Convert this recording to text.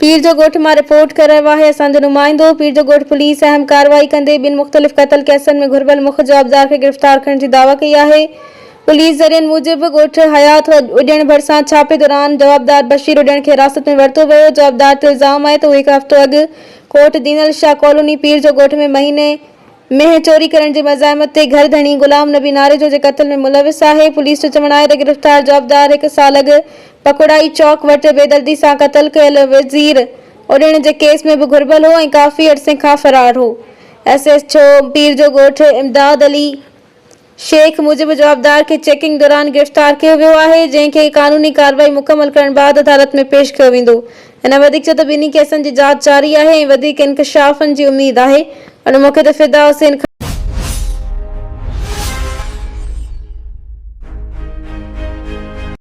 पीर जो गोठ में रिपोर्ट कर रहा है असो नुमाइंदो। पीर जो गोठ पुलिस अहम कार्रवाई कंदे बिन मुख्तलिफ कत्ल केसनि में घुरबल मुख्य जवाबदार के गिरफ्तार करण की दावा कई है। पुलिस ज़रियन मूजिब गोठ हयात उॾण भरिसां छापे दौरान जवाबदार बशीर उॾण के हिरासत में वरतो वियो। जवाबदार ते इल्ज़ाम है तो एक हफ़्तो अॻु कोट दीनल शाह कॉलोनी पीर जो गोठ में महीने मेह चोरी करण की मज़ामत ते घर धणी गुलाम नबी नारेजो के कत्ल में मुलविस है। पुलिस जो चवण है त गिरफ्तार जवाबदार 1 साल अॻु पकोड़ाई चौक वट बेदर्दी से कत्ल कयल वज़ीर उॾण के केस में भी घुरबल हो और काफ़ी अरसे का फरार हो। SHO पीर जो गोठ इमदाद अली शेख मूजिब जवाबदार के चेकिंग दौरान गिरफ्तार किया वियो है, जैसे कानूनी कार्रवाई मुकम्मल करण बाद अदालत में पेश किया वेंदो। इन वधीक चयो त ॿिन्ही केसनि जी जांच जारी है और वधीक इंकशाफन की उम्मीद है। उन मौके ते फिदा हुसैन